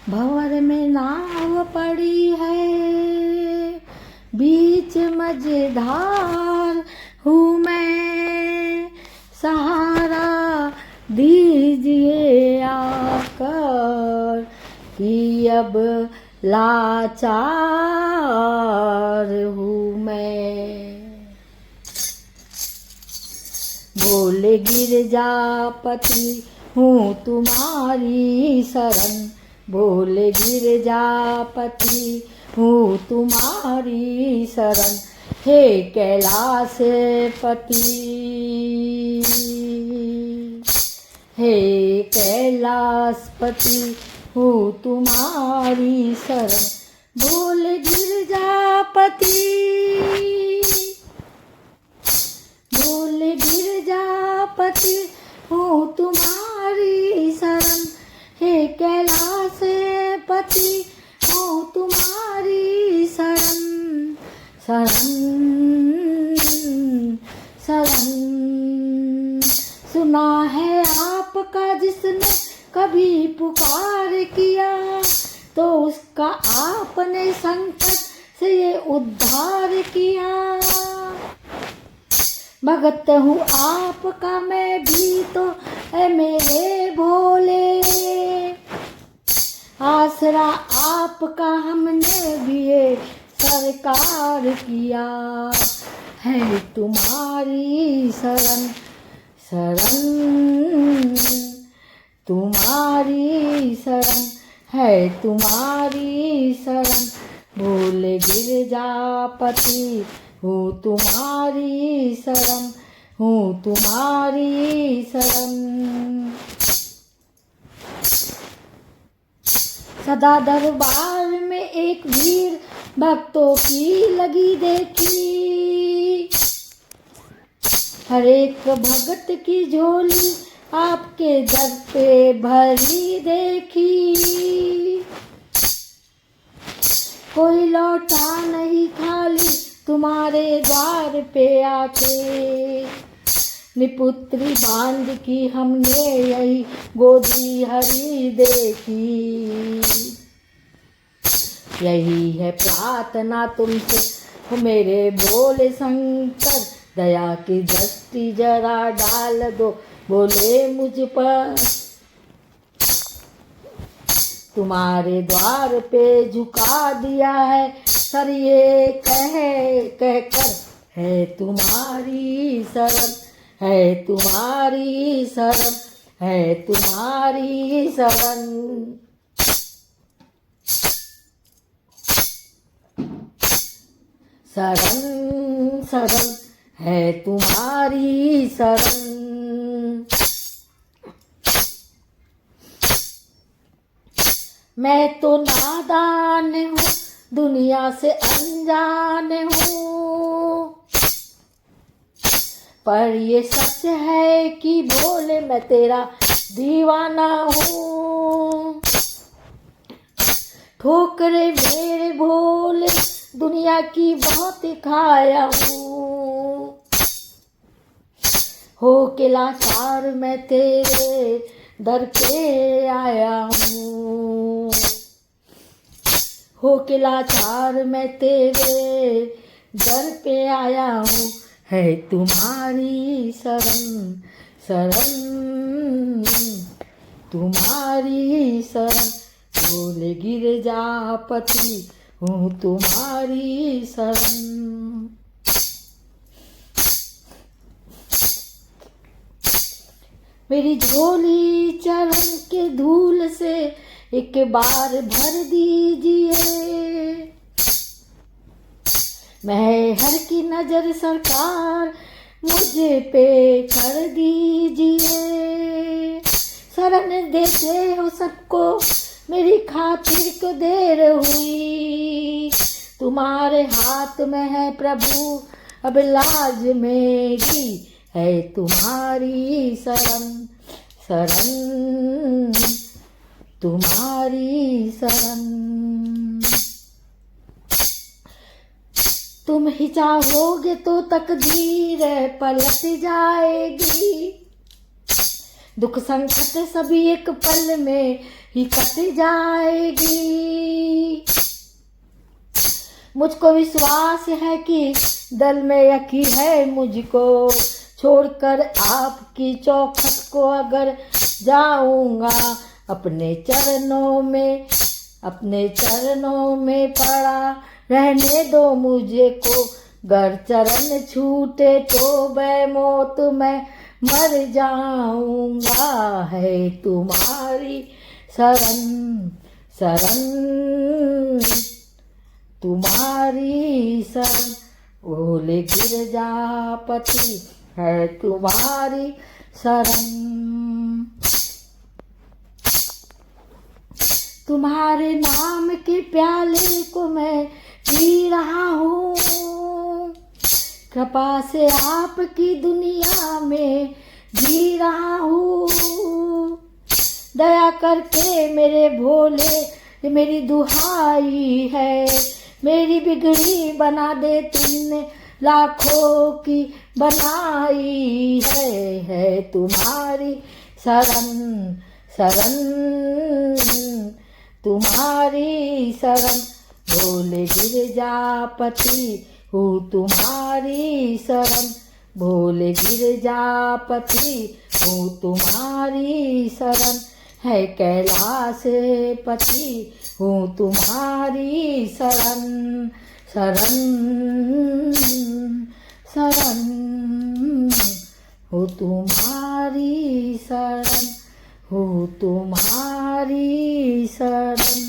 भंवर में नाव पड़ी है, बीच मझधार हूँ मैं, सहारा दीजिए आकर कि अब लाचार हूँ मैं। बोले गिरजापति हूँ तुम्हारी शरण, बोले गिरजापति हूँ तुम्हारी शरण, हे कैलाशपति, हे कैलाशपति हूँ तुम्हारी शरण। बोले गिरजापति, बोले गिरजापति हूँ तुम्हारी शरण, हे कैलाशपति हूँ तुम्हारी शरण। शरण शरण सुना है आपका जिसने कभी पुकार किया, तो उसका आपने संकट से ये उद्धार किया। भगत हूँ आपका मैं भी तो है मेरे भोले, आसरा आपका हमने भी ये सरकार किया, है तुम्हारी शरण। शरण तुम्हारी शरण, है तुम्हारी शरण। बोले गिरजापति हूँ तुम्हारी शरण, हूँ तुम्हारी शरण। सदा दरबार में एक भीड़ भक्तों की लगी देखी, हर एक भगत की झोली आपके दर पे भरी देखी। कोई लौटा नहीं खाली तुम्हारे द्वार पे आके, निपुत्री बांध की हमने यही गोदी हरी देखी। यही है प्रार्थना तुमसे हो मेरे बोले शंकर, दया की दृष्टि जरा डाल दो बोले मुझ पर। तुम्हारे द्वार पे झुका दिया है सर ये कह कर, है तुम्हारी शरण, है तुम्हारी शरण, है तुम्हारी शरण। शरण शरण है तुम्हारी शरण। मैं तो नादान हूँ दुनिया से अनजान हूँ, पर ये सच है कि भोले मैं तेरा दीवाना हूँ। ठोकरे मेरे भोले दुनिया की बहुत खाया हूँ, हो के लाचार मैं तेरे दर पे आया हूँ, हो के लाचार मैं तेरे दर पे आया हूँ, है तुम्हारी शरण। शरण तुम्हारी शरण, बोले गिरजापति हूँ तुम्हारी शरण। मेरी झोली चरण के धूल से एक बार भर दीजिए, मैं हर की नजर सरकार मुझे पे कर दीजिए। शरण देते हो सबको मेरी खातिर को देर हुई, तुम्हारे हाथ में है प्रभु अब लाज मेरी, है तुम्हारी शरण। शरण तुम्हारी शरण। तुम ही चाहोगे तो तकदीर पलट जाएगी, दुख संकट सभी एक पल में ही कट जाएगी। मुझको विश्वास है कि दिल में यकीन है मुझको, छोड़कर आपकी चौखट को अगर जाऊंगा, अपने चरणों में पड़ा रहने दो मुझे को। गर चरण छूटे तो बेमौत मैं मर जाऊंगा। है तुम्हारी शरण शरण, तुम्हारी शरण, भोले गिरजापति है तुम्हारी शरण। तुम्हारे नाम के प्याले को मैं पी रहा हूँ, कृपा से आपकी दुनिया में जी रहा हूँ। दया करके मेरे भोले, ये मेरी दुहाई है, मेरी बिगड़ी बना दे तुमने लाखों की बनाई है तुम्हारी शरण शरण, तुम्हारी शरण, भोले गिरजापति हूँ तुम्हारी शरण, भोले गिरजापति हूँ तुम्हारी शरण। है कैलाश पति हूँ तुम्हारी शरण शरण शरण, हूँ तुम्हारी शरण, हूँ तुम्हारी शरण।